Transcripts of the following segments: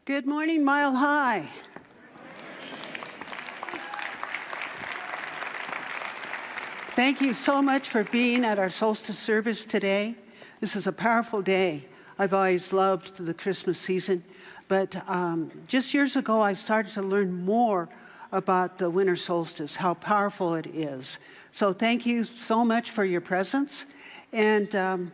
Good morning, Mile High. Thank you so much for being at our Solstice service today. This is a powerful day. I've always loved the Christmas season, but just years ago I started to learn more about the winter solstice, how powerful it is. So thank you so much for your presence. And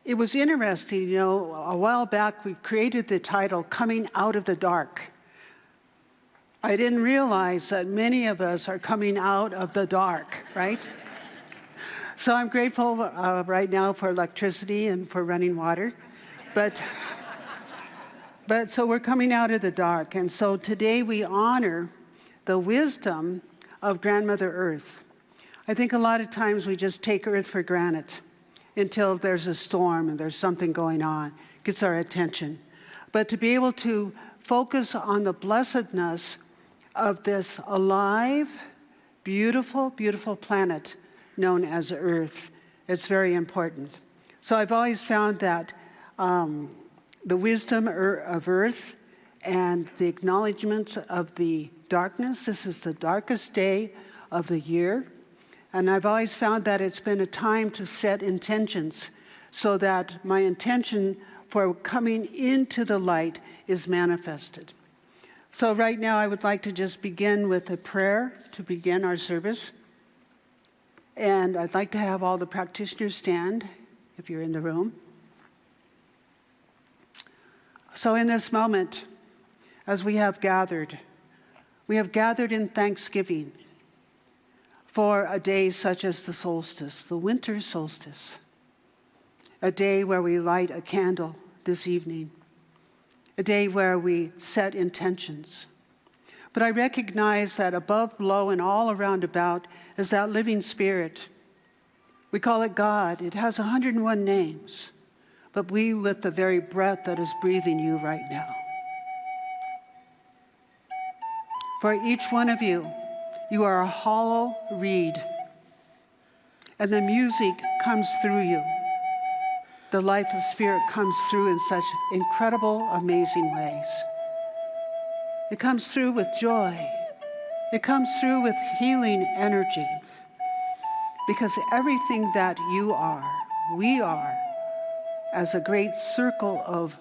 it was interesting, you know, a while back we created the title, Coming Out of the Dark. I didn't realize that many of us are coming out of the dark, right? So I'm grateful right now for electricity and for running water. But so we're coming out of the dark. And so today we honor the wisdom of Grandmother Earth. I think a lot of times we just take Earth for granted until there's a storm and there's something going on, gets our attention. But to be able to focus on the blessedness of this alive, beautiful, beautiful planet known as Earth, it's very important. So I've always found that the wisdom of Earth and the acknowledgement of the darkness, this is the darkest day of the year. And I've always found that it's been a time to set intentions so that my intention for coming into the light is manifested. So right now I would like to just begin with a prayer to begin our service. And I'd like to have all the practitioners stand if you're in the room. So in this moment, as we have gathered in thanksgiving for a day such as the solstice, the winter solstice, a day where we light a candle this evening, a day where we set intentions. But I recognize that above, below, and all around about is that living spirit. We call it God. It has 101 names, but we with the very breath that is breathing you right now. For each one of you, you are a hollow reed, and the music comes through you. The life of spirit comes through in such incredible, amazing ways. It comes through with joy. It comes through with healing energy. Because everything that you are, we are, as a great circle of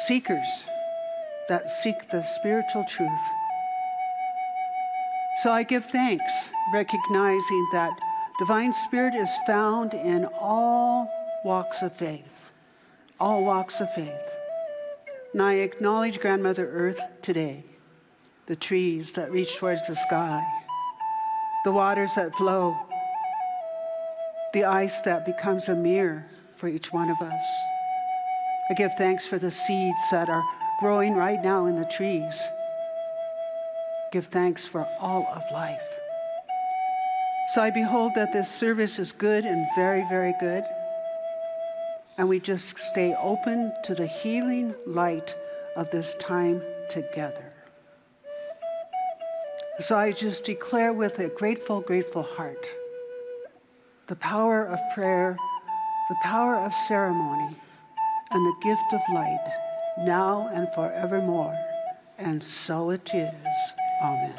seekers that seek the spiritual truth. So I give thanks, recognizing that divine spirit is found in all walks of faith, all walks of faith. And I acknowledge Grandmother Earth today, the trees that reach towards the sky, the waters that flow, the ice that becomes a mirror for each one of us. I give thanks for the seeds that are growing right now in the trees. Give thanks for all of life. So I behold that this service is good and very, very good. And we just stay open to the healing light of this time together. So I just declare with a grateful, grateful heart the power of prayer, the power of ceremony, and the gift of light, now and forevermore. And so it is. Amen.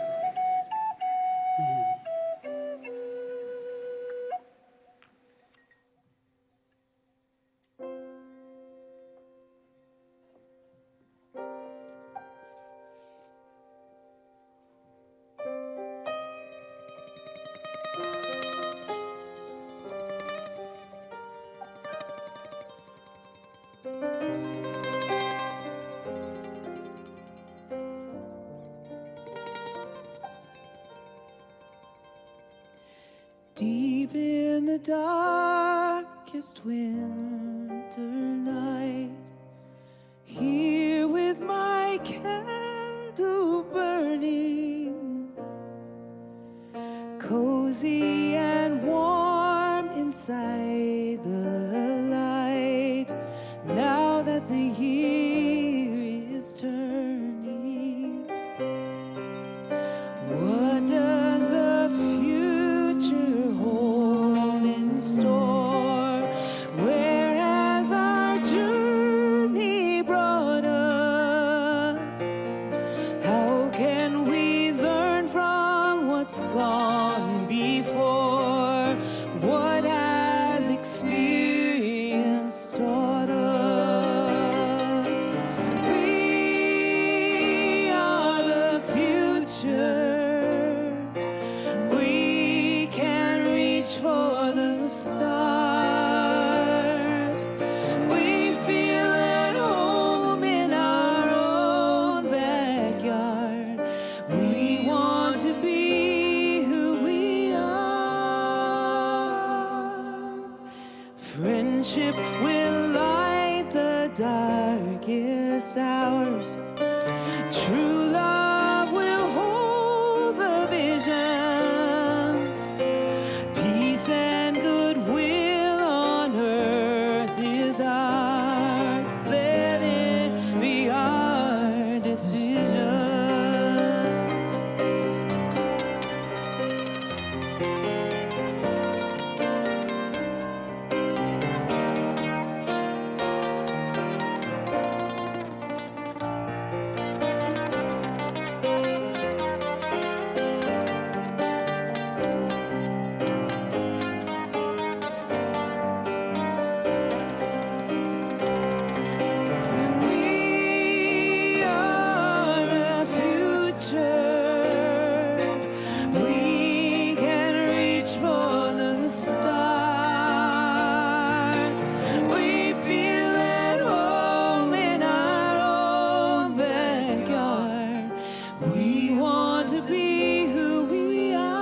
Deep in the darkest winter night, here with my candle burning, cozy and warm inside the light, now that the year is turning. What does the future hold in store? Where has our journey brought us? Friendship will light the darkest hours. True love will hold the vision. Peace and goodwill on earth is ours. Let it be our decision. We are the future. We can reach for the stars. We feel at home in our own backyard. We want to be who we are.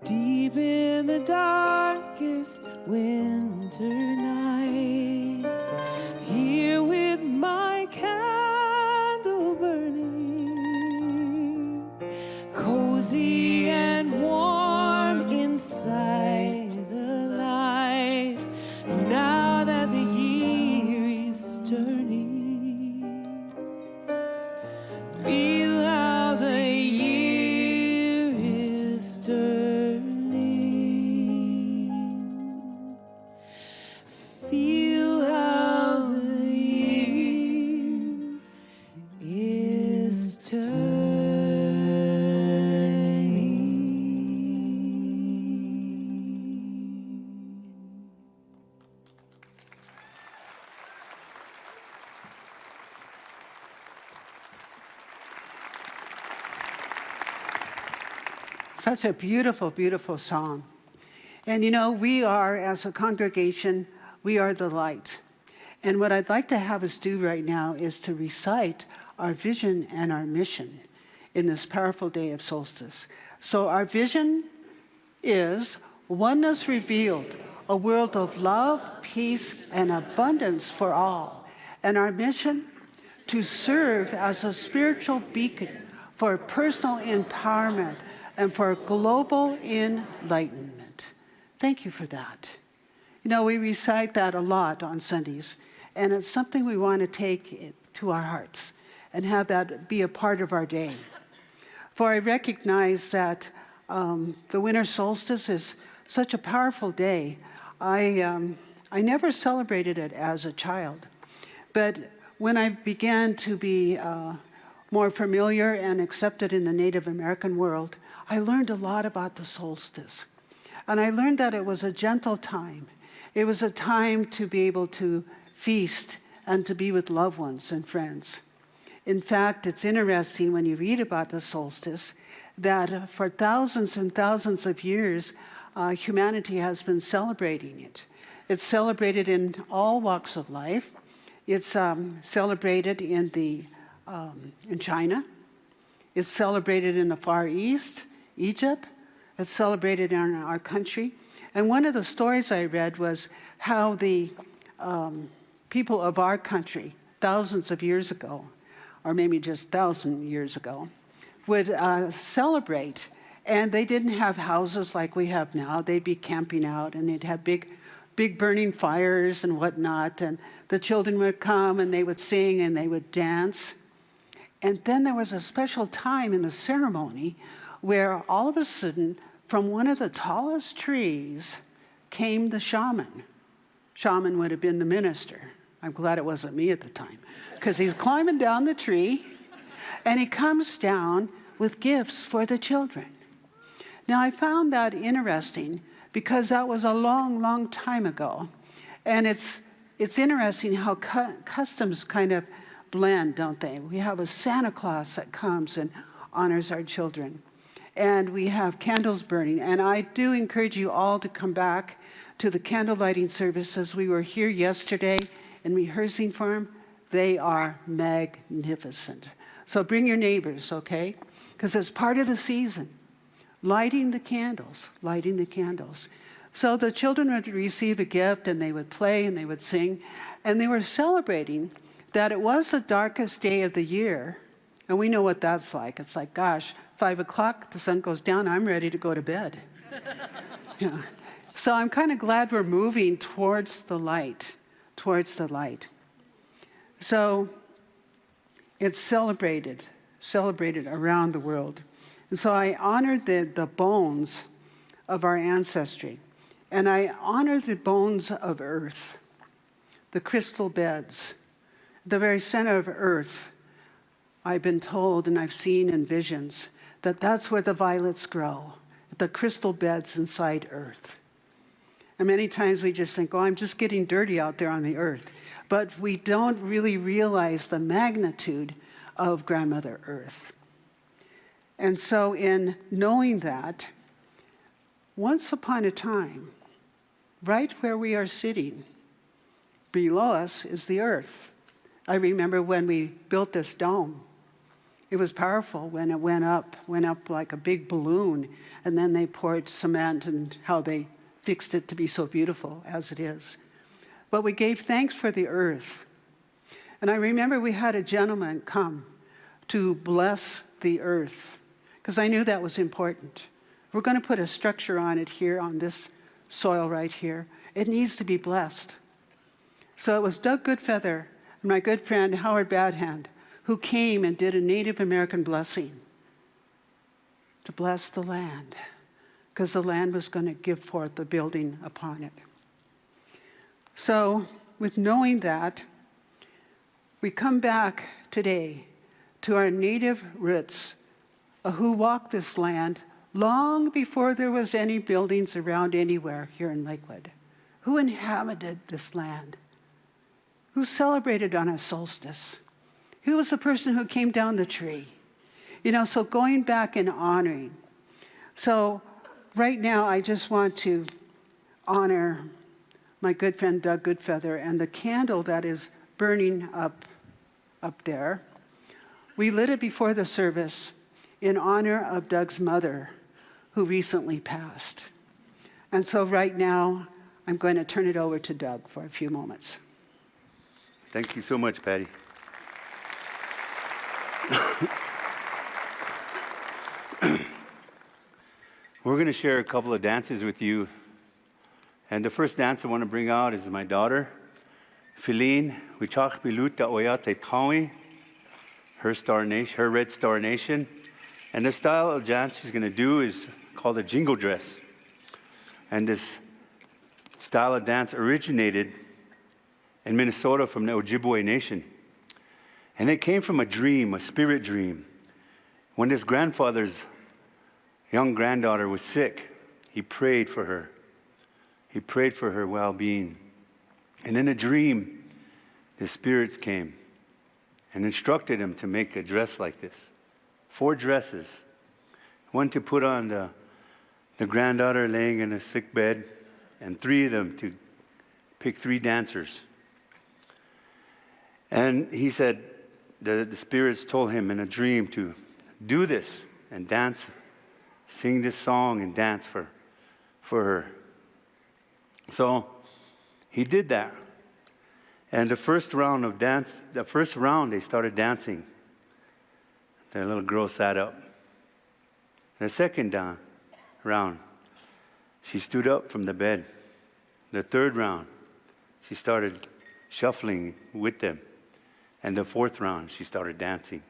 Deep in the darkest winter night, here with my candle burning, cozy and warm inside the light, now that the year is turning. Feel how the year is turning. Feel how the year is turning. Such a beautiful, beautiful song. And you know, we are, as a congregation, we are the light. And what I'd like to have us do right now is to recite our vision and our mission in this powerful day of solstice. So our vision is oneness revealed, a world of love, peace, and abundance for all. And our mission, to serve as a spiritual beacon for personal empowerment and for global enlightenment. Thank you for that. You know, we recite that a lot on Sundays, and it's something we want to take to our hearts and have that be a part of our day. For I recognize that the winter solstice is such a powerful day. I never celebrated it as a child, but when I began to be more familiar and accepted in the Native American world, I learned a lot about the solstice. And I learned that it was a gentle time. It was a time to be able to feast and to be with loved ones and friends. In fact, it's interesting when you read about the solstice that for thousands and thousands of years, humanity has been celebrating it. It's celebrated in all walks of life. It's celebrated in China. It's celebrated in the Far East, Egypt. It's celebrated in our country. And one of the stories I read was how the people of our country, thousands of years ago, or maybe just 1,000 years ago, would celebrate. And they didn't have houses like we have now. They'd be camping out, and they'd have big burning fires and whatnot. And the children would come, and they would sing, and they would dance. And then there was a special time in the ceremony where all of a sudden, from one of the tallest trees came the shaman. Shaman would have been the minister. I'm glad it wasn't me at the time, because he's climbing down the tree, and he comes down with gifts for the children. Now, I found that interesting because that was a long, long time ago. And it's interesting how customs kind of blend, don't they? We have a Santa Claus that comes and honors our children. And we have candles burning. And I do encourage you all to come back to the candle lighting services. We were here yesterday and rehearsing for them. They are magnificent. So bring your neighbors, okay? Because it's part of the season. lighting the candles, lighting the candles. So the children would receive a gift, and they would play, and they would sing, and they were celebrating that it was the darkest day of the year. And we know what that's like. It's like, gosh, 5 o'clock, the sun goes down, I'm ready to go to bed. Yeah. So I'm kind of glad we're moving towards the light, towards the light. So it's celebrated around the world. And so I honored the bones of our ancestry. And I honor the bones of Earth, the crystal beds, the very center of Earth. I've been told, and I've seen in visions, that that's where the violets grow, the crystal beds inside Earth. And many times we just think, oh, I'm just getting dirty out there on the Earth. But we don't really realize the magnitude of Grandmother Earth. And so in knowing that, once upon a time, right where we are sitting, below us is the Earth. I remember when we built this dome. It was powerful when it went up like a big balloon, and then they poured cement and how they fixed it to be so beautiful as it is. But we gave thanks for the Earth. And I remember we had a gentleman come to bless the Earth, because I knew that was important. We're going to put a structure on it here, on this soil right here. It needs to be blessed. So it was Doug Goodfeather and my good friend Howard Badhand who came and did a Native American blessing to bless the land, because the land was going to give forth the building upon it. So with knowing that, we come back today to our native roots who walked this land long before there was any buildings around anywhere here in Lakewood. Who inhabited this land? Who celebrated on a solstice? Who was the person who came down the tree? So going back and honoring. So right now I just want to honor my good friend Doug Goodfeather and the candle that is burning up there. We lit it before the service in honor of Doug's mother, who recently passed. And so right now, I'm going to turn it over to Doug for a few moments. Thank you so much, Patty. We're going to share a couple of dances with you. And the first dance I want to bring out is my daughter, Feline, Wichach Biluta Oyate Tawi, her Red Star Nation. And the style of dance she's going to do is called a jingle dress. And this style of dance originated in Minnesota from the Ojibwe Nation. And it came from a dream, a spirit dream. When this grandfather's young granddaughter was sick, he prayed for her. He prayed for her well-being. And in a dream, the spirits came and instructed him to make a dress like this. 4 dresses. One to put on the granddaughter laying in a sick bed, and 3 of them to pick 3 dancers. And he said, the spirits told him in a dream to do this and dance, sing this song and dance for her. So he did that. And the first round they started dancing. The little girl sat up. The second round, she stood up from the bed. The third round, she started shuffling with them. And the fourth round, she started dancing.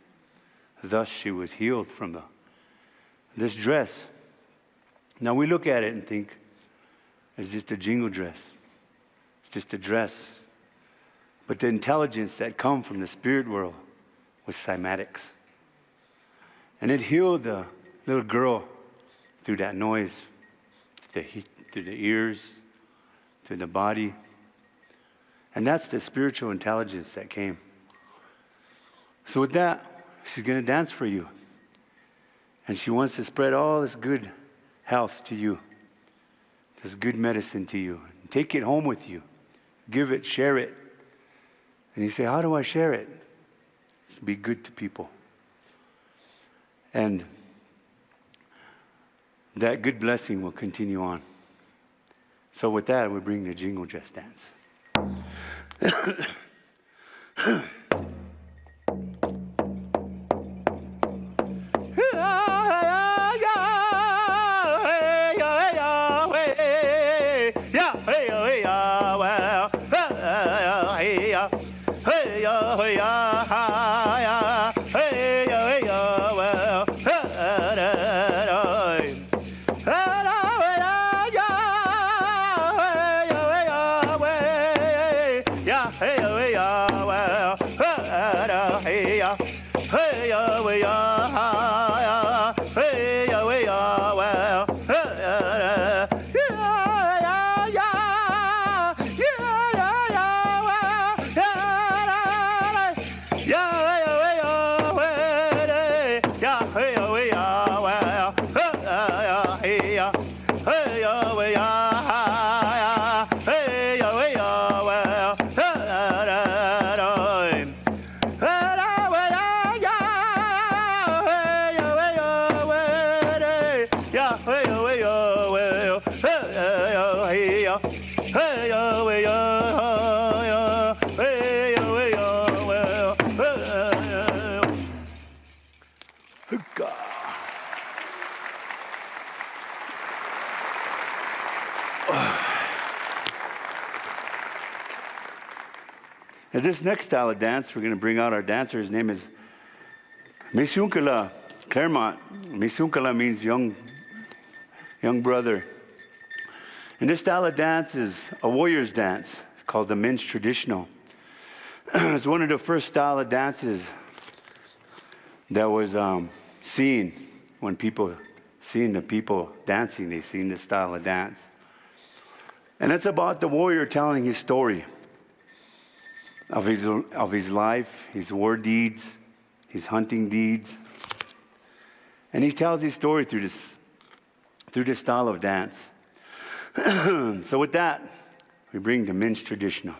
Thus, she was healed from this dress. Now, we look at it and think, it's just a jingle dress. It's just a dress. But the intelligence that come from the spirit world was cymatics. And it healed the little girl through that noise, through the ears, through the body. And that's the spiritual intelligence that came. So with that, she's going to dance for you. And she wants to spread all this good health to you, this good medicine to you. Take it home with you. Give it, share it. And you say, how do I share it? Just be good to people. And that good blessing will continue on. So with that, we bring the Jingle Dress Dance. Now this next style of dance, we're going to bring out our dancer. His name is Misunkala Claremont. Misunkala means young brother. And this style of dance is a warrior's dance called the men's traditional. It's one of the first style of dances that was seen when seeing the people dancing. They seen this style of dance. And it's about the warrior telling his story of his life, his war deeds, his hunting deeds. And he tells his story through this style of dance. So with that, we bring the men's traditional.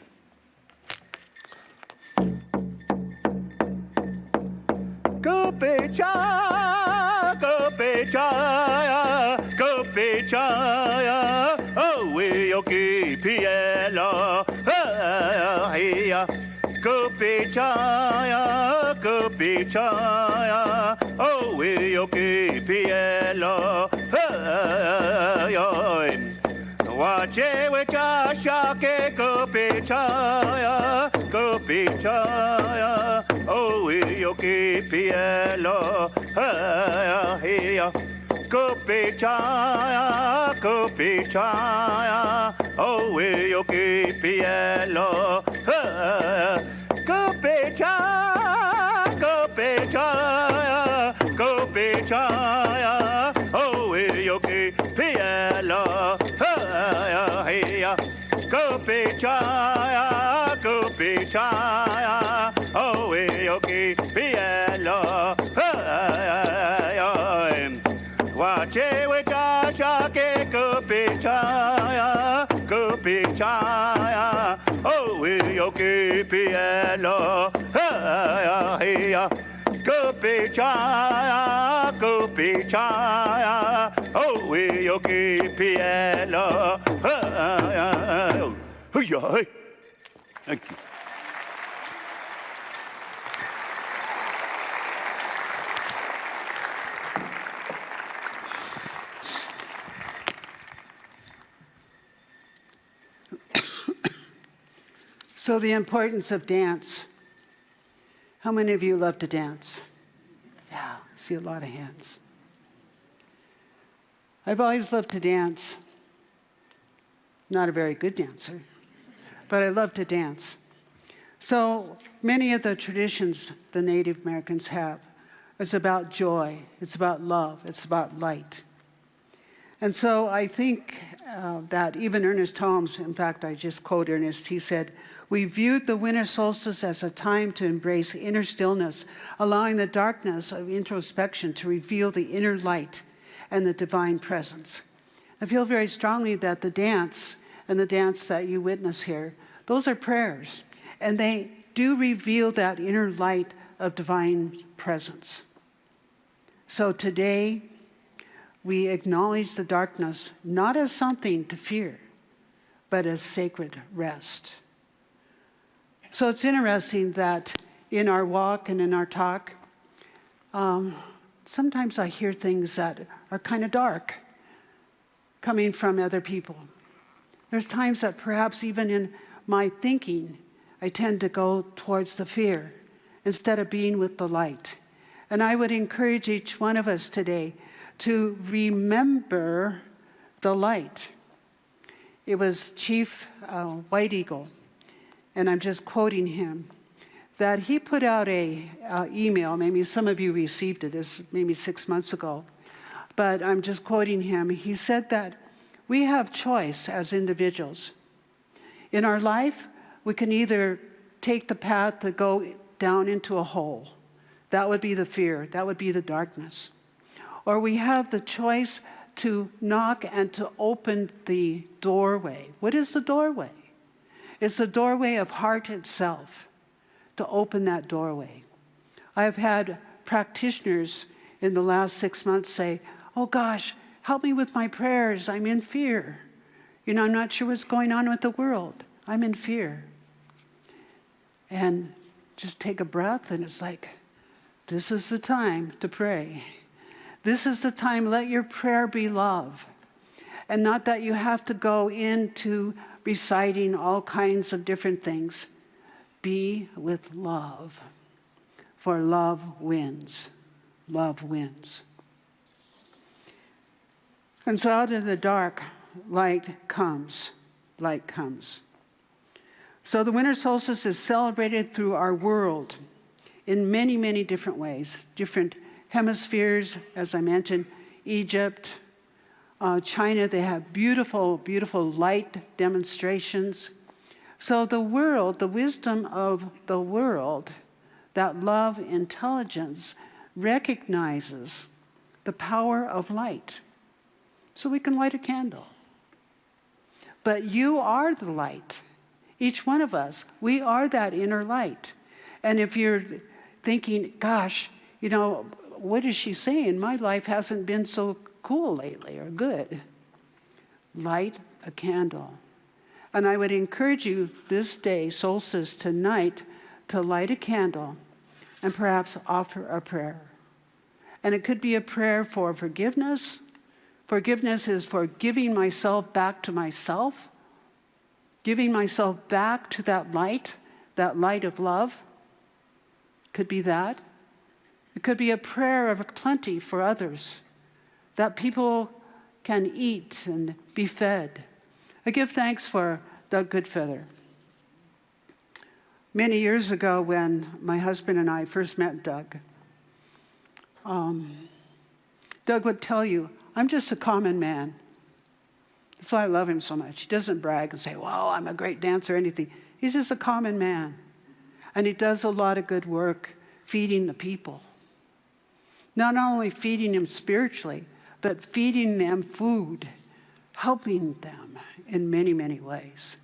Go Pechaya, go Pechaya, go Pechaya, oh we yoki pielo, go Pechaya, go Pechaya, oh we yoki pielo, Wache weka shake go Pechaya, oh we yoki pielo, go Pechaya, oh we yoki pielo, go Pechaya, oh we yoki pielo, go Pechaya, oh we yoki pielo, wache weka shake go Pechaya, oh we yoki pielo, go Pechaya, oh we yoki pielo, thank you. So the importance of dance. How many of you love to dance? Yeah, I see a lot of hands. I've always loved to dance. Not a very good dancer, but I love to dance. So many of the traditions the Native Americans have is about joy, it's about love, it's about light. And so I think that even Ernest Holmes, in fact, I just quote Ernest, he said, "We viewed the winter solstice as a time to embrace inner stillness, allowing the darkness of introspection to reveal the inner light and the divine presence." I feel very strongly that the dance and the dance that you witness here, those are prayers, and they do reveal that inner light of divine presence. So today, we acknowledge the darkness not as something to fear, but as sacred rest. So it's interesting that in our walk and in our talk, sometimes I hear things that are kind of dark coming from other people. There's times that perhaps even in my thinking, I tend to go towards the fear instead of being with the light. And I would encourage each one of us today to remember the light. It was Chief White Eagle, and I'm just quoting him, that he put out a email, maybe some of you received it, it's maybe 6 months ago, but I'm just quoting him. He said that we have choice as individuals. In our life, we can either take the path that go down into a hole. That would be the fear, that would be the darkness. Or we have the choice to knock and to open the doorway. What is the doorway? It's the doorway of heart itself, to open that doorway. I've had practitioners in the last 6 months say, oh gosh, help me with my prayers, I'm in fear. I'm not sure what's going on with the world. I'm in fear. And just take a breath, and it's like, this is the time to pray. This is the time, let your prayer be love. And not that you have to go into reciting all kinds of different things. Be with love, for love wins. Love wins. And so out of the dark, light comes. Light comes. So the winter solstice is celebrated through our world in many, many different ways. Different hemispheres, as I mentioned, Egypt, China, they have beautiful, beautiful light demonstrations. So the world, the wisdom of the world, that love intelligence, recognizes the power of light. So we can light a candle. But you are the light. Each one of us, we are that inner light. And if you're thinking, gosh, what is she saying? My life hasn't been so cool lately or good. Light a candle. And I would encourage you this day, solstice tonight, to light a candle and perhaps offer a prayer. And it could be a prayer for forgiveness. Forgiveness is for giving myself back to myself, giving myself back to that light of love. Could be that. It could be a prayer of plenty for others, that people can eat and be fed. I give thanks for Doug Goodfeather. Many years ago, when my husband and I first met Doug, Doug would tell you, I'm just a common man. That's why I love him so much. He doesn't brag and say, wow, I'm a great dancer or anything. He's just a common man. And he does a lot of good work feeding the people. Not only feeding them spiritually, but feeding them food, helping them in many, many ways.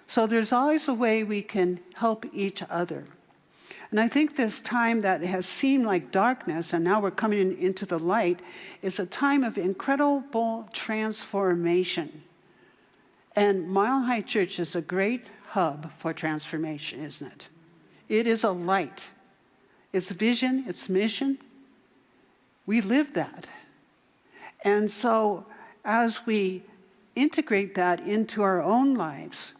So there's always a way we can help each other. And I think this time that has seemed like darkness, and now we're coming into the light, is a time of incredible transformation. And Mile High Church is a great hub for transformation, isn't it? It is a light. It's vision, it's mission. We live that. And so as we integrate that into our own lives,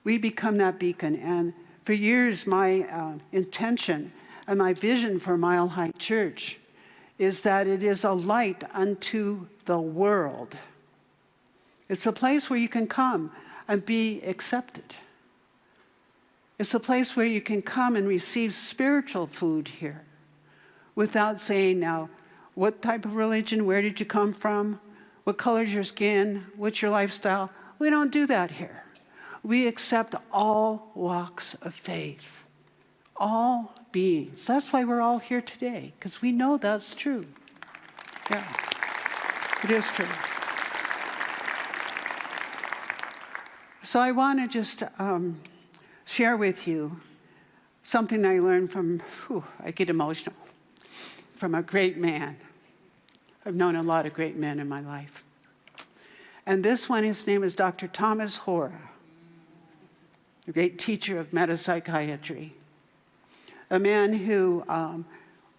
we become that beacon. And for years, my intention and my vision for Mile High Church is that it is a light unto the world. It's a place where you can come and be accepted. It's a place where you can come and receive spiritual food here without saying, now, what type of religion, where did you come from, what color's your skin, what's your lifestyle? We don't do that here. We accept all walks of faith, all beings. That's why we're all here today, because we know that's true. Yeah, it is true. So I want to just share with you something I learned from, I get emotional, from a great man. I've known a lot of great men in my life. And this one, his name is Dr. Thomas Hora, a great teacher of metapsychiatry. A man who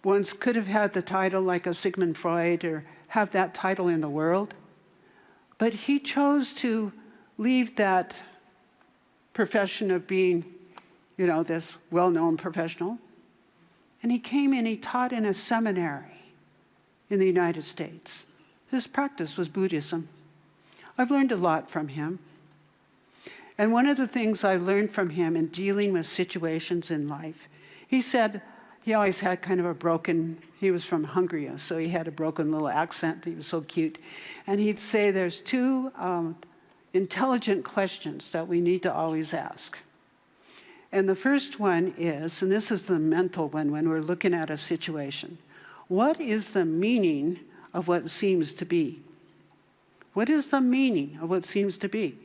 once could have had the title like a Sigmund Freud or have that title in the world, but he chose to leave that profession of being, this well-known professional, and he came and he taught in a seminary in the United States. His practice was Buddhism. I've learned a lot from him. And one of the things I learned from him in dealing with situations in life, he said he always had kind of he was from Hungary, so he had a broken little accent. He was so cute. And he'd say there's two intelligent questions that we need to always ask. And the first one is, and this is the mental one when we're looking at a situation, what is the meaning of what seems to be? What is the meaning of what seems to be?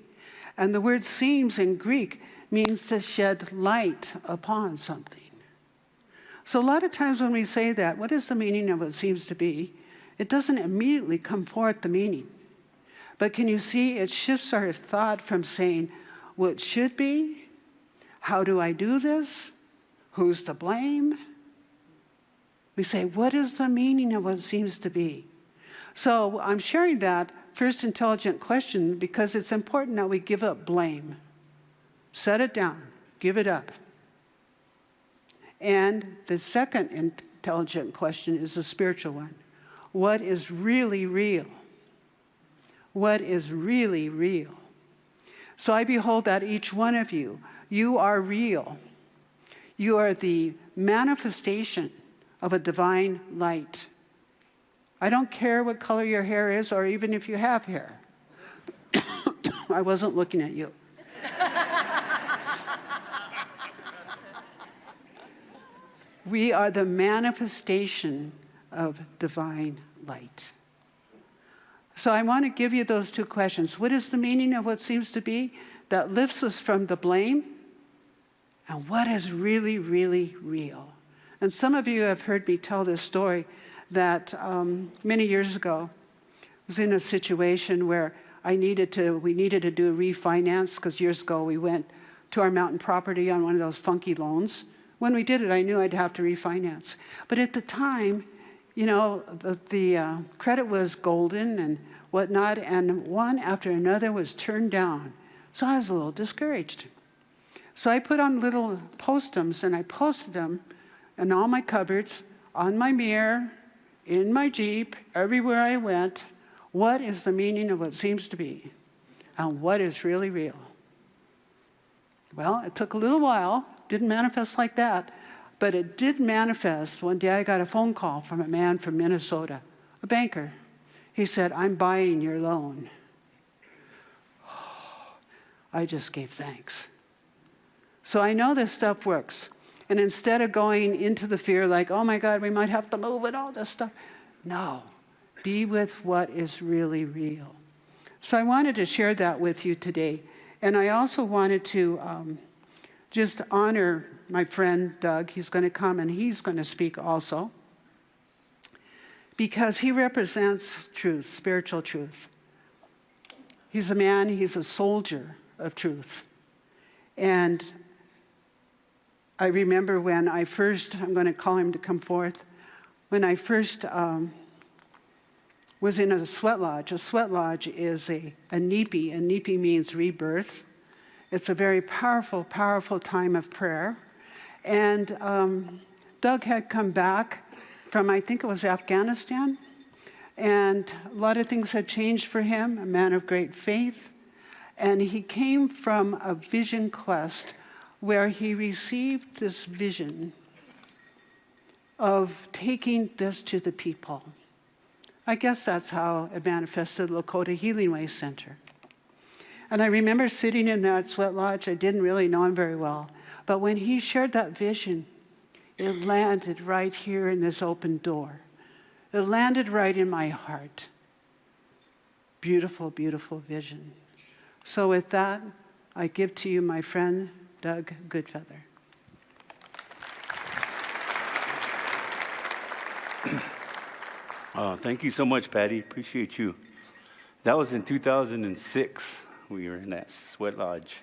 And the word seems in Greek means to shed light upon something. So a lot of times when we say that, what is the meaning of what seems to be? It doesn't immediately come forth the meaning. But can you see it shifts our thought from saying, what should be? How do I do this? Who's to blame? We say, what is the meaning of what seems to be? So I'm sharing that first intelligent question because it's important that we give up blame. Set it down. Give it up. And the second intelligent question is a spiritual one. What is really real? What is really real? So I behold that each one of you, you are real. You are the manifestation of a divine light. I don't care what color your hair is or even if you have hair. I wasn't looking at you. We are the manifestation of divine light. So I want to give you those two questions. What is the meaning of what seems to be that lifts us from the blame? And what is really, really real? And some of you have heard me tell this story that many years ago, I was in a situation where we needed to do a refinance because years ago we went to our mountain property on one of those funky loans. When we did it, I knew I'd have to refinance. But at the time, the credit was golden and whatnot, and one after another was turned down. So I was a little discouraged. So I put on little postums, and I posted them in all my cupboards, on my mirror, in my Jeep, everywhere I went. What is the meaning of what seems to be? And what is really real? Well, it took a little while. Didn't manifest like that. But it did manifest. One day I got a phone call from a man from Minnesota, a banker. He said, I'm buying your loan. I just gave thanks. So I know this stuff works. And instead of going into the fear like, oh my God, we might have to move and all this stuff. No, be with what is really real. So I wanted to share that with you today. And I also wanted to just honor my friend Doug. He's going to come and he's going to speak also. Because he represents truth, spiritual truth. He's a soldier of truth. And I remember when I'm going to call him to come forth, when I first was in a sweat lodge. A sweat lodge is a nipi. A nipi means rebirth. It's a very powerful, powerful time of prayer. And Doug had come back from, I think it was Afghanistan, and a lot of things had changed for him, a man of great faith. And he came from a vision quest where he received this vision of taking this to the people. I guess that's how it manifested Lakota Healing Way Center. And I remember sitting in that sweat lodge. I didn't really know him very well. But when he shared that vision, it landed right here in this open door. It landed right in my heart. Beautiful, beautiful vision. So with that, I give to you my friend, Doug Goodfeather. Thank you so much, Patty. Appreciate you. That was in 2006. We were in that sweat lodge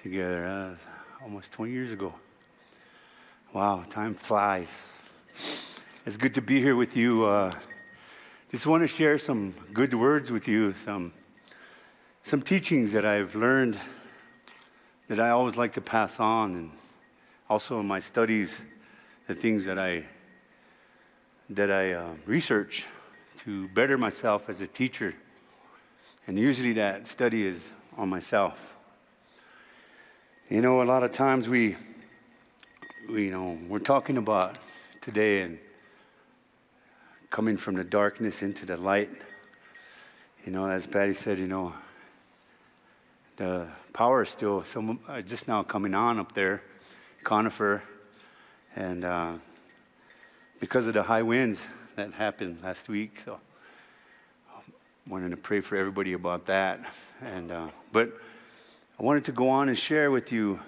together, almost 20 years ago. Wow, time flies. It's good to be here with you. Just want to share some good words with you, some teachings that I've learned that I always like to pass on, and also in my studies, the things that I research to better myself as a teacher. And usually that study is on myself. You know, a lot of times we're talking about today and coming from the darkness into the light. You know, as Patty said, you know, the power is still just now coming on up there, conifer, and because of the high winds that happened last week, so I wanted to pray for everybody about that. And but I wanted to go on and share with you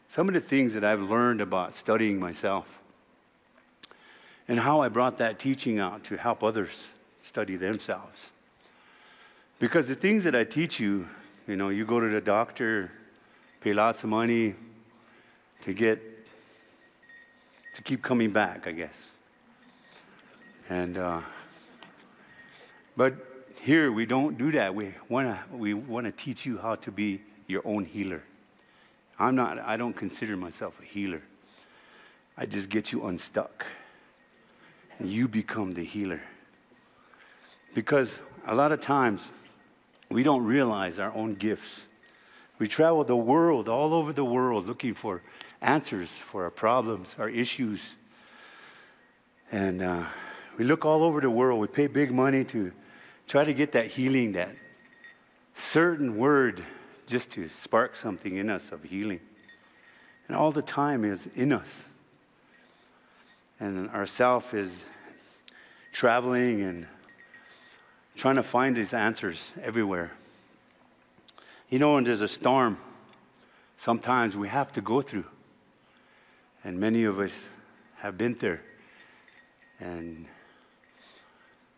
some of the things that I've learned about studying myself and how I brought that teaching out to help others study themselves. Because the things that I teach you, you know, you go to the doctor, pay lots of money to keep coming back, I guess. And but here we don't do that. We want to teach you how to be your own healer. I don't consider myself a healer. I just get you unstuck. And you become the healer. Because a lot of times we don't realize our own gifts. We travel the world, all over the world, looking for answers for our problems, our issues. And we look all over the world. We pay big money to try to get that healing, that certain word, just to spark something in us of healing. And all the time is in us. And our self is traveling and trying to find these answers everywhere. You know, when there's a storm, sometimes we have to go through. And many of us have been there. And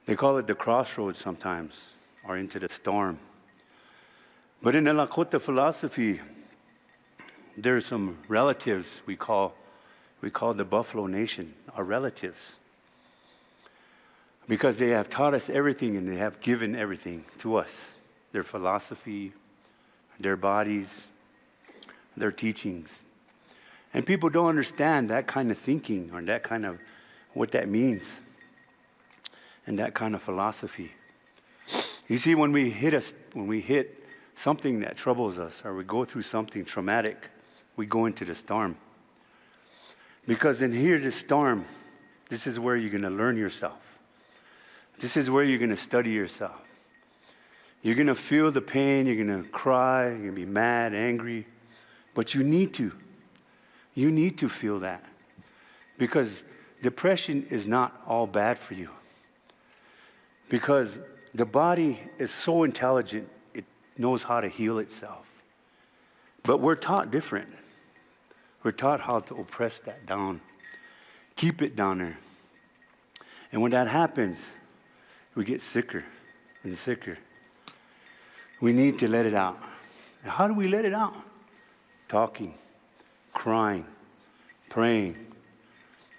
they call it the crossroads sometimes, or into the storm. But in the Lakota philosophy, there are some relatives we call the Buffalo Nation, our relatives. Because they have taught us everything and they have given everything to us. Their philosophy, their bodies, their teachings. And people don't understand that kind of thinking or that kind of what that means and that kind of philosophy. You see, when we hit something that troubles us or we go through something traumatic, we go into the storm. Because in here, the storm, this is where you're going to learn yourself. This is where you're going to study yourself. You're going to feel the pain, you're going to cry, you're going to be mad, angry, but you need to. You need to feel that. Because depression is not all bad for you. Because the body is so intelligent, it knows how to heal itself. But we're taught different. We're taught how to oppress that down. Keep it down there. And when that happens, we get sicker and sicker. We need to let it out. And how do we let it out? Talking, crying, praying,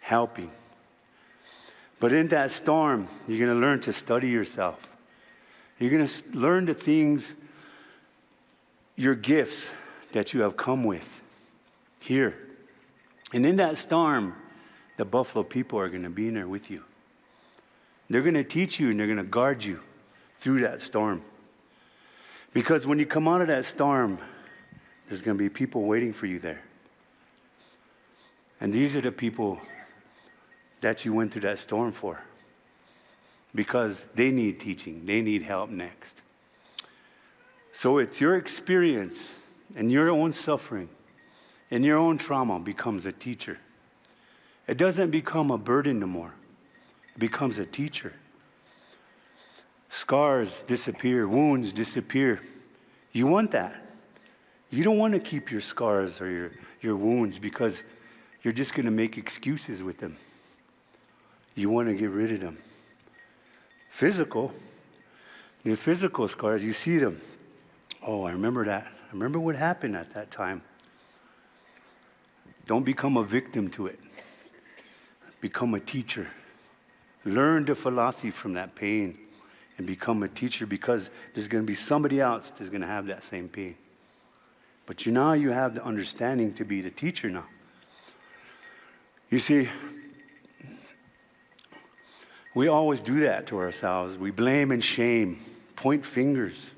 helping. But in that storm, you're going to learn to study yourself. You're going to learn the things, your gifts that you have come with here. And in that storm, the Buffalo people are going to be in there with you. They're going to teach you and they're going to guard you through that storm. Because when you come out of that storm, there's going to be people waiting for you there. And these are the people that you went through that storm for. Because they need teaching. They need help next. So it's your experience and your own suffering and your own trauma becomes a teacher. It doesn't become a burden no more. It becomes a teacher. Scars disappear. Wounds disappear. You want that. You don't want to keep your scars or your wounds because you're just going to make excuses with them. You want to get rid of them. physical. The physical scars, you see them. Oh, I remember that. I remember what happened at that time. Don't become a victim to it. Become a teacher. Learn the philosophy from that pain and become a teacher, because there's going to be somebody else that's going to have that same pain. But now you have the understanding to be the teacher now. You see, we always do that to ourselves. We blame and shame, point fingers.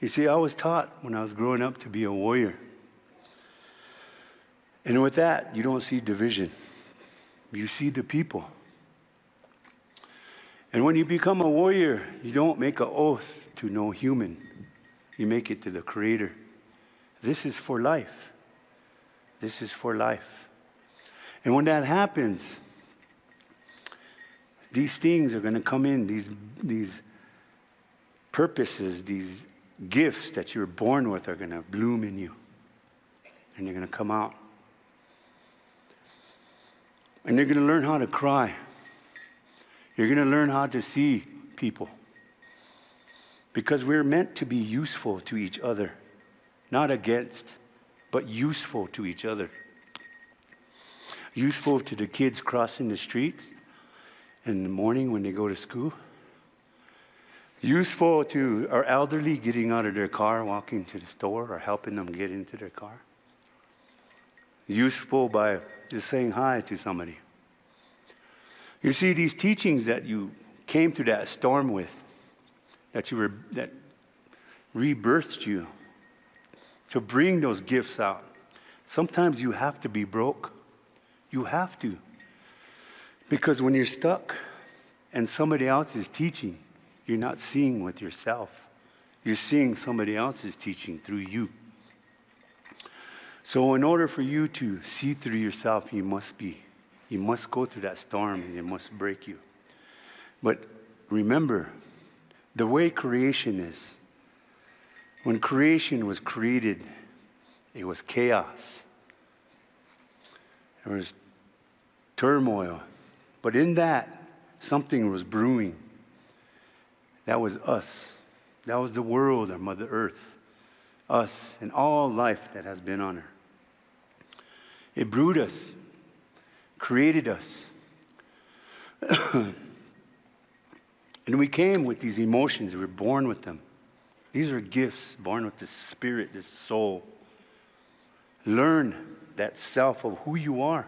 You see, I was taught when I was growing up to be a warrior. And with that, you don't see division. You see the people. And when you become a warrior, you don't make an oath to no human. You make it to the Creator. This is for life. This is for life. And when that happens, these things are going to come in, these purposes, these gifts that you were born with are going to bloom in you. And they're going to come out. And you're going to learn how to cry. You're going to learn how to see people. Because we're meant to be useful to each other. Not against, but useful to each other. Useful to the kids crossing the streets in the morning when they go to school. Useful to our elderly getting out of their car, walking to the store, or helping them get into their car. Useful by just saying hi to somebody. You see, these teachings that you came through that storm with, that rebirthed you, to bring those gifts out. Sometimes you have to be broke. You have to. Because when you're stuck and somebody else is teaching, you're not seeing with yourself. You're seeing somebody else's teaching through you. So in order for you to see through yourself, you must go through that storm, and it must break you. But remember, the way creation is, when creation was created, it was chaos. There was turmoil. But in that, something was brewing. That was us. That was the world, our Mother Earth. Us and all life that has been on her. It brewed us, created us. And we came with these emotions. We were born with them. These are gifts, born with this spirit, this soul. Learn that self of who you are.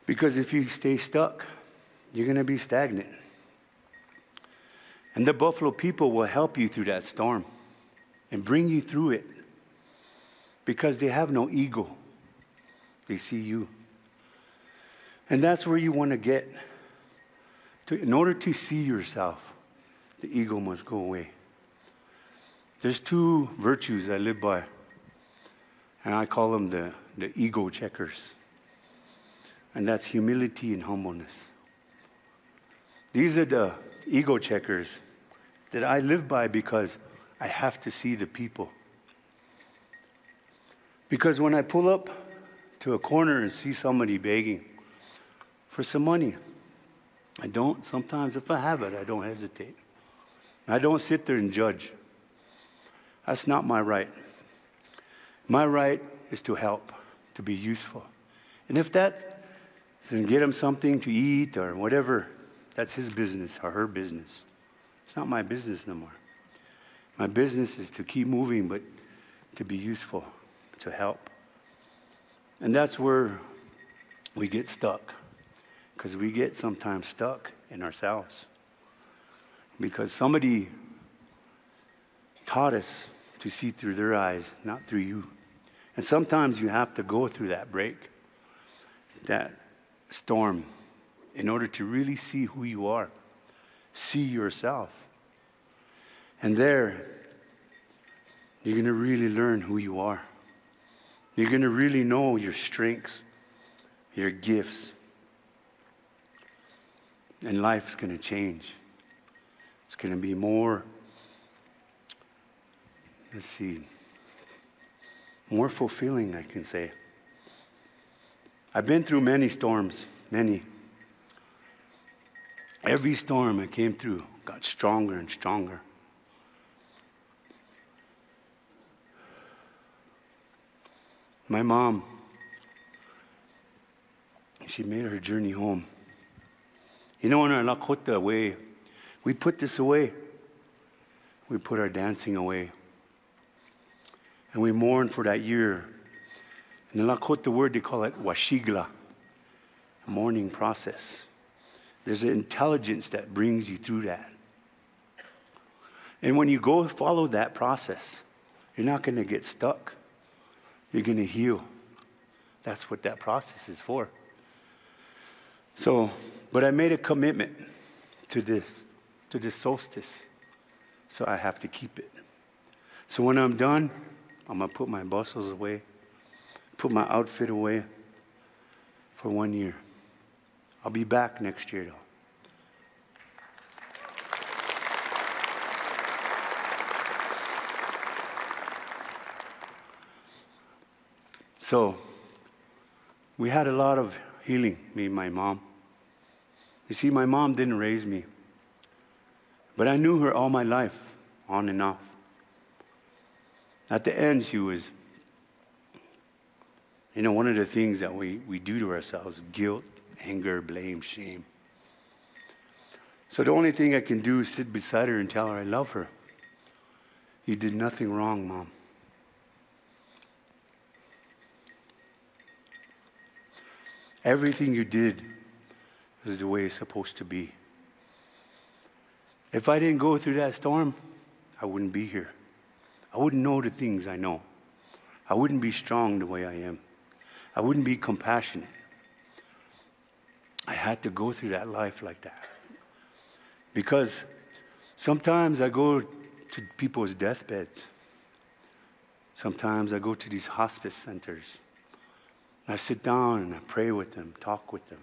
Because if you stay stuck, you're going to be stagnant. And the Buffalo people will help you through that storm and bring you through it. Because they have no ego. They see you. And that's where you want to get. In order to see yourself, the ego must go away. There's two virtues I live by. And I call them the ego checkers. And that's humility and humbleness. These are the ego checkers that I live by because I have to see the people. Because when I pull up to a corner and see somebody begging for some money, sometimes if I have it, I don't hesitate. I don't sit there and judge. That's not my right. My right is to help, to be useful. And if that is to get him something to eat or whatever, that's his business or her business. It's not my business no more. My business is to keep moving, but to be useful, to help. And that's where we get stuck. Because we get sometimes stuck in ourselves. Because somebody taught us to see through their eyes, not through you. And sometimes you have to go through that break, that storm, in order to really see who you are. See yourself. And there, you're going to really learn who you are. You're going to really know your strengths, your gifts. And life's going to change. It's going to be more, more fulfilling, I can say. I've been through many storms, many. Every storm I came through got stronger and stronger. My mom, she made her journey home. You know, in our Lakota way, we put this away. We put our dancing away. And we mourn for that year. In the Lakota word, they call it washigla, a mourning process. There's an intelligence that brings you through that. And when you go follow that process, you're not going to get stuck. You're going to heal. That's what that process is for. So, but I made a commitment to this solstice. So I have to keep it. So when I'm done, I'm going to put my bustles away, put my outfit away for 1 year. I'll be back next year, though. So, we had a lot of healing, me and my mom. You see, my mom didn't raise me, but I knew her all my life, on and off. At the end, she was, one of the things that we do to ourselves, guilt, anger, blame, shame. So the only thing I can do is sit beside her and tell her I love her. You did nothing wrong, Mom. Everything you did is the way it's supposed to be. If I didn't go through that storm, I wouldn't be here. I wouldn't know the things I know. I wouldn't be strong the way I am. I wouldn't be compassionate. I had to go through that life like that. Because sometimes I go to people's deathbeds. Sometimes I go to these hospice centers. I sit down and I pray with them, talk with them.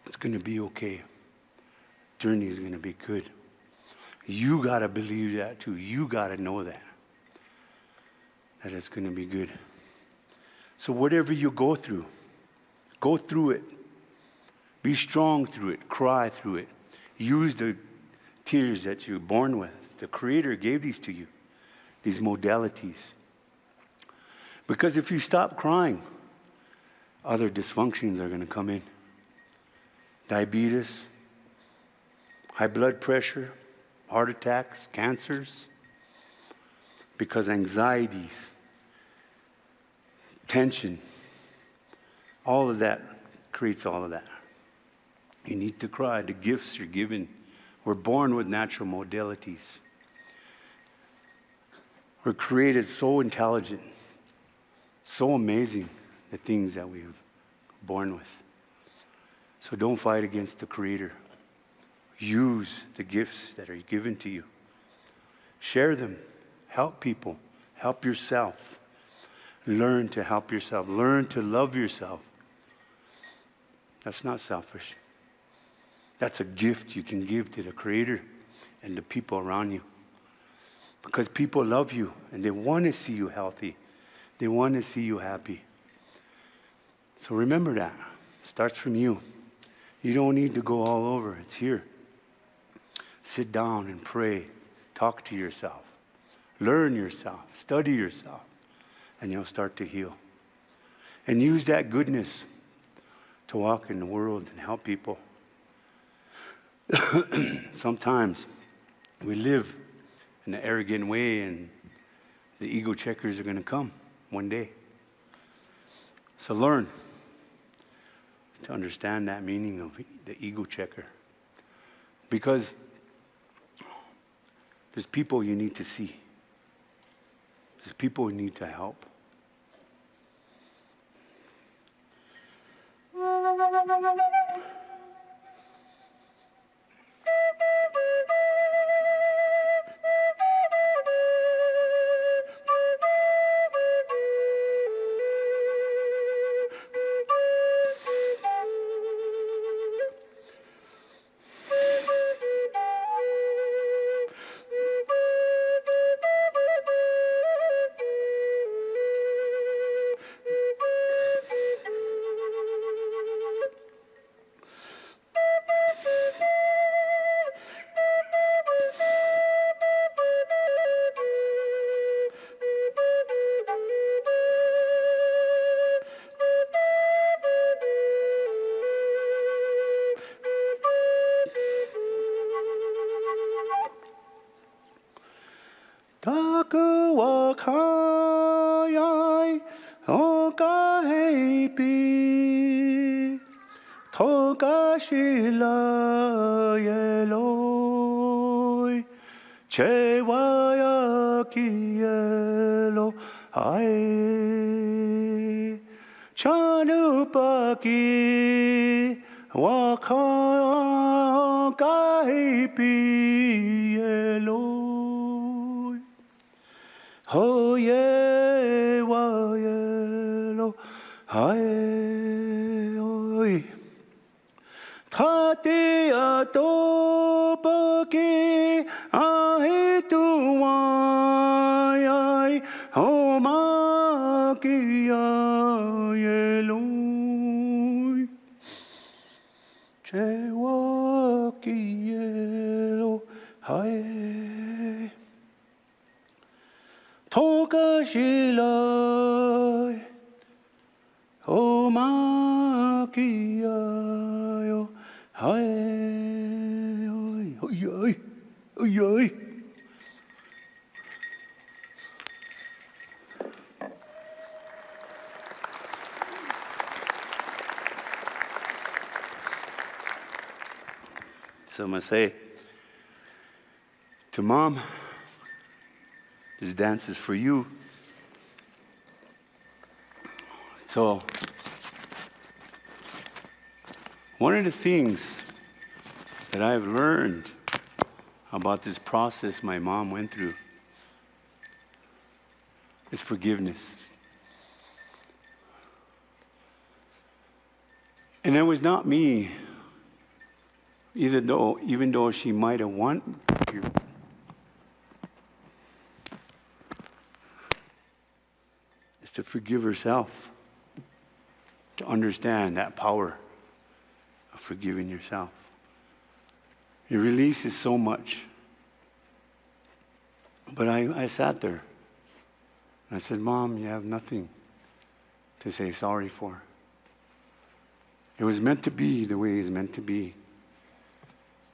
It's going to be okay. Journey is going to be good. You got to believe that too. You got to know that it's going to be good. So whatever you go through it. Be strong through it. Cry through it. Use the tears that you're born with. The Creator gave these to you, these modalities. Because if you stop crying, other dysfunctions are going to come in. Diabetes, high blood pressure, heart attacks, cancers. Because anxieties, tension, all of that creates all of that. You need to cry. The gifts you're given. We're born with natural modalities. We're created so intelligent. So amazing, the things that we're born with. So don't fight against the Creator. Use the gifts that are given to you. Share them. Help people. Help yourself. Learn to help yourself. Learn to love yourself. That's not selfish. That's a gift you can give to the Creator and the people around you. Because people love you and they want to see you healthy. They want to see you happy. So remember that. It starts from you. You don't need to go all over. It's here. Sit down and pray. Talk to yourself. Learn yourself. Study yourself. And you'll start to heal. And use that goodness to walk in the world and help people. Sometimes we live in an arrogant way and the ego checkers are going to come one day. So learn to understand that meaning of the ego checker. Because there's people you need to see. There's people you need to help. Takuwa kayai oka heipi toka shila yeloi chewaya kielo ai chanupaki waka heipi yeloi ho ye wa yelo hai oi Tati atopaki ahituai homaki yeloi chewaki yelo hai toka shilai homaki yo Hi, oi, oi, oi, oi, oi. So I'm going to say to Mom, this dance is for you. So, one of the things that I've learned about this process my mom went through is forgiveness. And it was not me, even though she might have wanted to. Is to forgive herself, to understand that power of forgiving yourself. It releases so much. But I sat there. And I said, Mom, you have nothing to say sorry for. It was meant to be the way it's meant to be.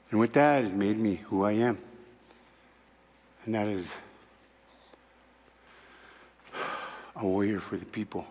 And with that, it made me who I am. And that is a warrior for the people.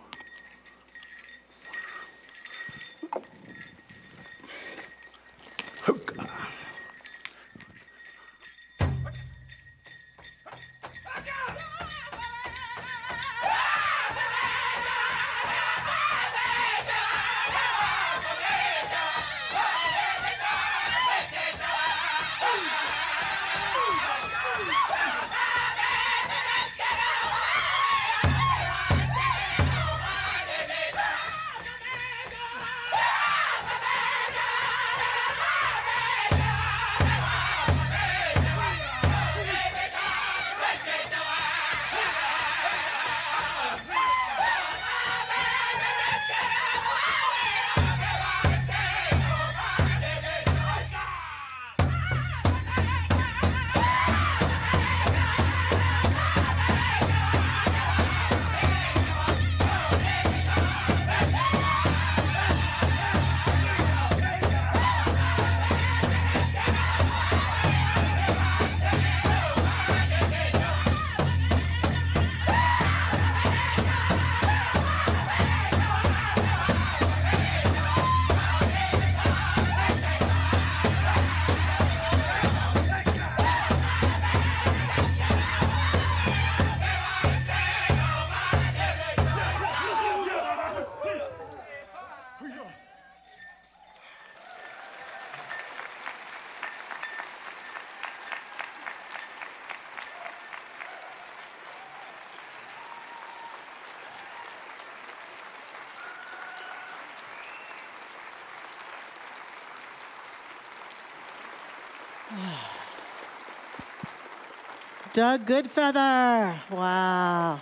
Doug Goodfeather. Wow.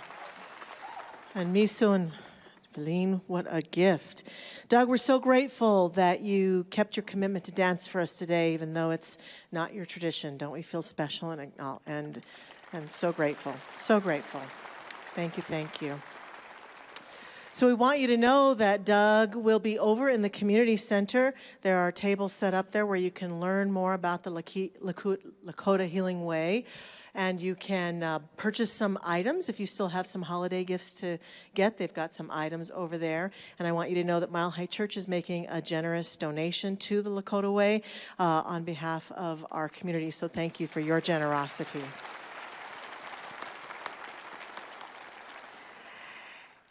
And Misu and Feline, what a gift. Doug, we're so grateful that you kept your commitment to dance for us today, even though it's not your tradition. Don't we feel special and so grateful. So grateful. Thank you, thank you. So we want you to know that Doug will be over in the community center. There are tables set up there where you can learn more about the Lakota Healing Way. and you can purchase some items if you still have some holiday gifts to get. They've got some items over there. And I want you to know that Mile High Church is making a generous donation to the Lakota Way on behalf of our community. So thank you for your generosity.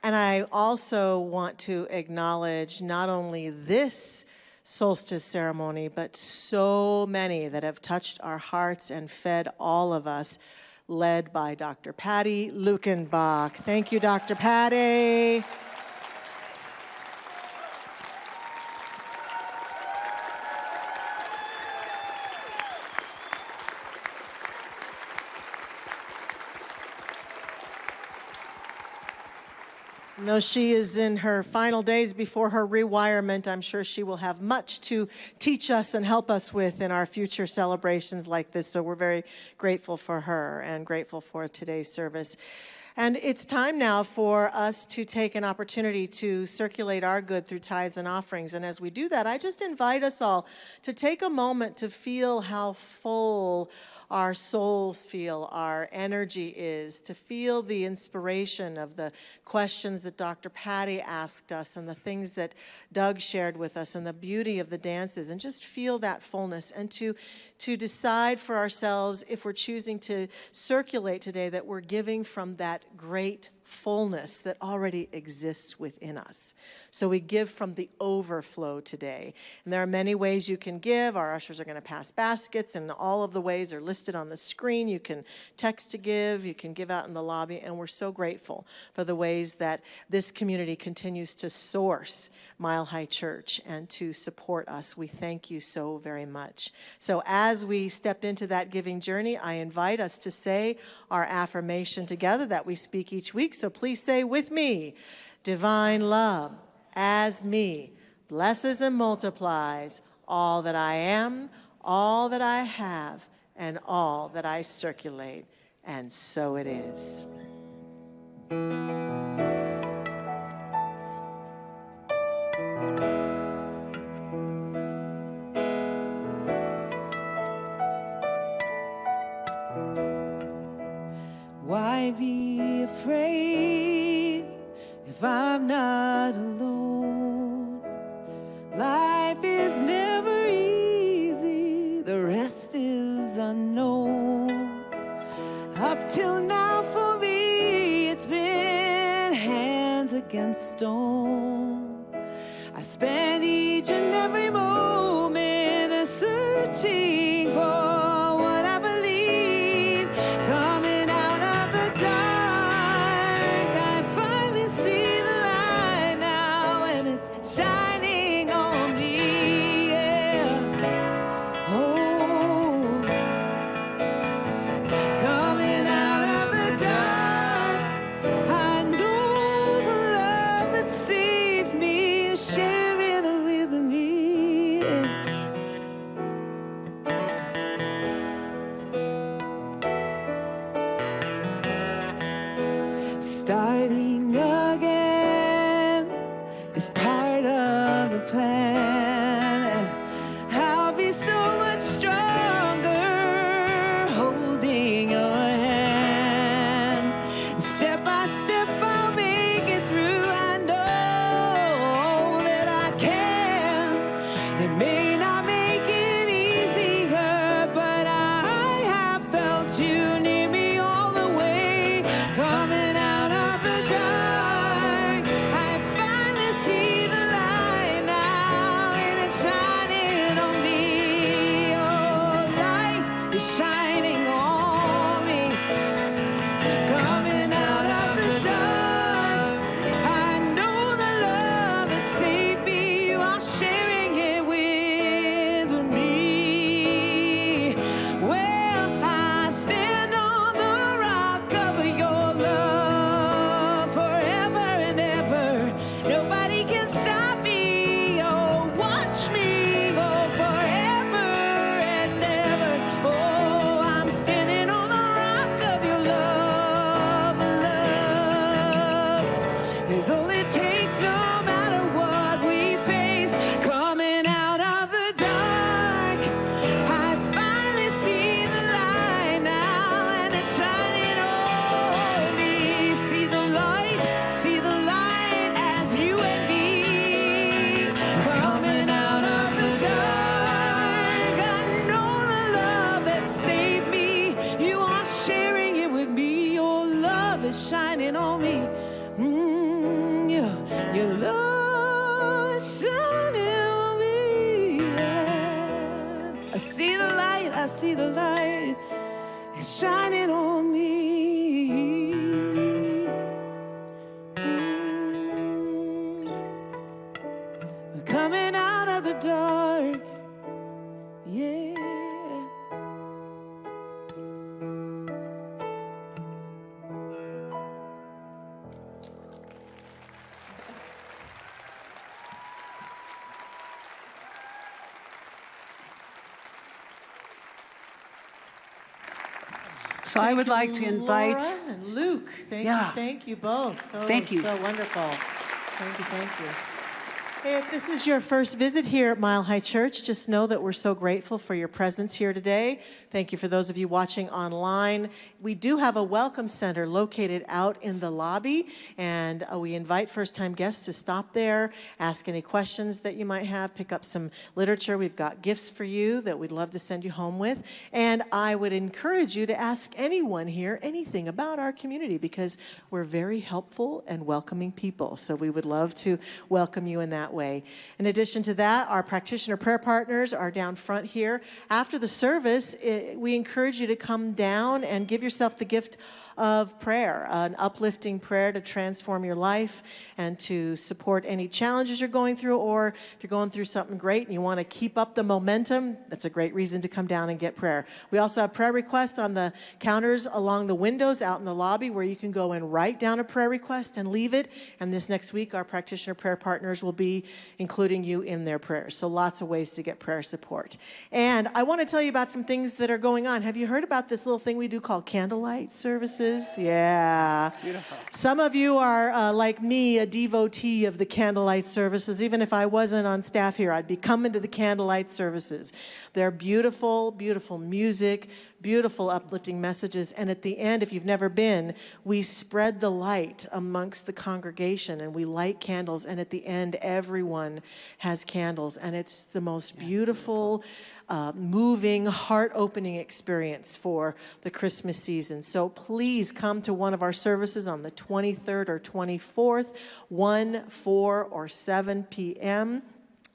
And I also want to acknowledge not only this solstice ceremony, but so many that have touched our hearts and fed all of us, led by Dr. Patty Luckenbach. Thank you, Dr. Patty. And though she is in her final days before her rewirement, I'm sure she will have much to teach us and help us with in our future celebrations like this. So we're very grateful for her and grateful for today's service. And it's time now for us to take an opportunity to circulate our good through tithes and offerings. And as we do that, I just invite us all to take a moment to feel how full our souls feel, our energy is, to feel the inspiration of the questions that Dr. Patty asked us and the things that Doug shared with us and the beauty of the dances, and just feel that fullness, and to decide for ourselves, if we're choosing to circulate today, that we're giving from that great fullness that already exists within us. So we give from the overflow today. And there are many ways you can give. Our ushers are going to pass baskets, and all of the ways are listed on the screen. You can text to give, you can give out in the lobby, and we're so grateful for the ways that this community continues to source Mile High Church and to support us. We thank you so very much. So as we step into that giving journey, I invite us to say our affirmation together that we speak each week. So please say with me, divine love as me blesses and multiplies all that I am, all that I have, and all that I circulate. And so it is. Why be afraid if I'm not alone? Life is never easy, the rest is unknown. Up till now for me, it's been hands against stone. I spend each and every moment searching for shining on me. Your love is shining on me. Yeah. I see the light, it's shining on me. We're coming out of the dark, yeah. So I would like to invite. Laura and Luke. Thank you both. Oh, Thank you. So wonderful. Thank you. Hey, if this is your first visit here at Mile High Church, just know that we're so grateful for your presence here today. Thank you for those of you watching online. We do have a welcome center located out in the lobby, and we invite first-time guests to stop there, ask any questions that you might have, pick up some literature. We've got gifts for you that we'd love to send you home with, and I would encourage you to ask anyone here anything about our community because we're very helpful and welcoming people, so we would love to welcome you in that way. In addition to that, our practitioner prayer partners are down front here. After the service, we encourage you to come down and give yourself the gift of prayer, an uplifting prayer to transform your life and to support any challenges you're going through, or if you're going through something great and you want to keep up the momentum, that's a great reason to come down and get prayer. We also have prayer requests on the counters along the windows out in the lobby where you can go and write down a prayer request and leave it. And this next week, our practitioner prayer partners will be including you in their prayers. So lots of ways to get prayer support. And I want to tell you about some things that are going on. Have you heard about this little thing we do called candlelight services? Yeah. Beautiful. Some of you are, like me, a devotee of the candlelight services. Even if I wasn't on staff here, I'd be coming to the candlelight services. They're beautiful, beautiful music, beautiful uplifting messages. And at the end, if you've never been, we spread the light amongst the congregation and we light candles. And at the end, everyone has candles. And it's the most beautiful, moving, heart-opening experience for the Christmas season. So please come to one of our services on the 23rd or 24th, 1, 4, or 7 p.m.,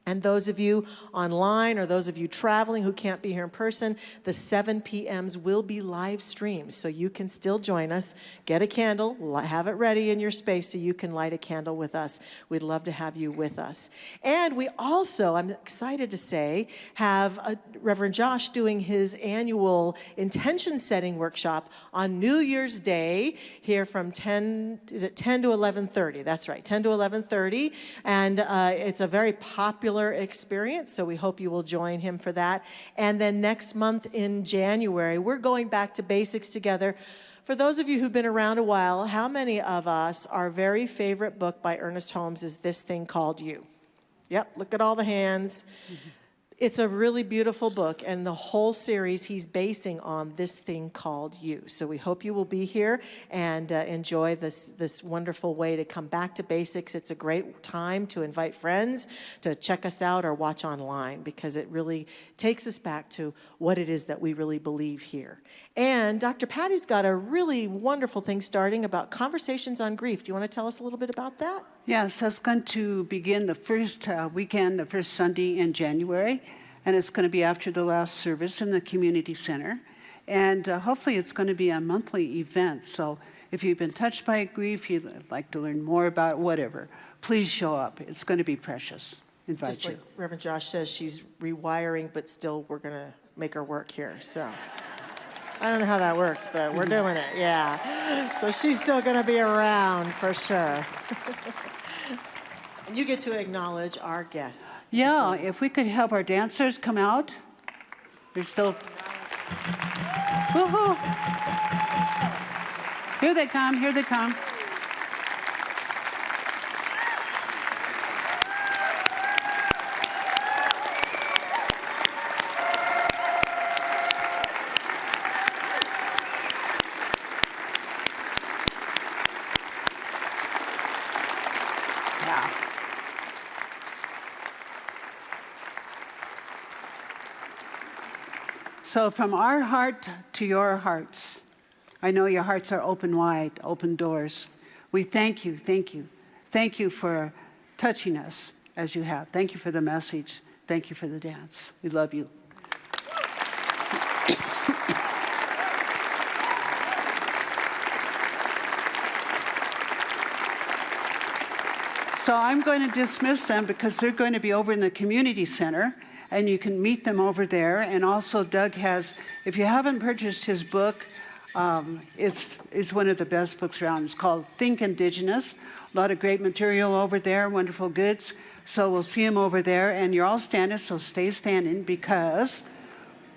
and those of you online or those of you traveling who can't be here in person, the 7 p.m.s will be live streamed. So you can still join us. Get a candle. Have it ready in your space so you can light a candle with us. We'd love to have you with us. And we also, I'm excited to say, have Reverend Josh doing his annual intention setting workshop on New Year's Day here from 10 to 11:30? That's right, 10 to 11:30. And it's a very popular experience, so we hope you will join him for that. And then next month in January, we're going back to basics together. For those of you who've been around a while, how many of us, our very favorite book by Ernest Holmes is This Thing Called You? Yep, look at all the hands. It's a really beautiful book, and the whole series he's basing on This Thing Called You. So we hope you will be here and enjoy this wonderful way to come back to basics. It's a great time to invite friends to check us out or watch online because it really takes us back to what it is that we really believe here. And Dr. Patty's got a really wonderful thing starting about conversations on grief. Do you want to tell us a little bit about that? Yes, that's going to begin the first weekend, the first Sunday in January, and it's going to be after the last service in the community center. And hopefully it's going to be a monthly event. So if you've been touched by grief, you'd like to learn more about it, whatever, please show up. It's going to be precious. Invite Just you. like Reverend Josh says, she's rewiring, but still we're going to make her work here. So I don't know how that works, but we're doing it, yeah. So she's still going to be around for sure. And you get to acknowledge our guests. Yeah, if we could have our dancers come out. They're still... Woohoo! Here they come, here they come. So from our heart to your hearts, I know your hearts are open wide, open doors. We thank you, thank you. Thank you for touching us as you have. Thank you for the message. Thank you for the dance. We love you. So I'm going to dismiss them because they're going to be over in the community center, and you can meet them over there. And also Doug has, if you haven't purchased his book, it's one of the best books around. It's called Think Indigenous. A lot of great material over there, wonderful goods. So we'll see him over there. And you're all standing, so stay standing because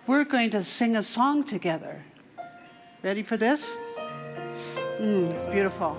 we're going to sing a song together. Ready for this? It's beautiful.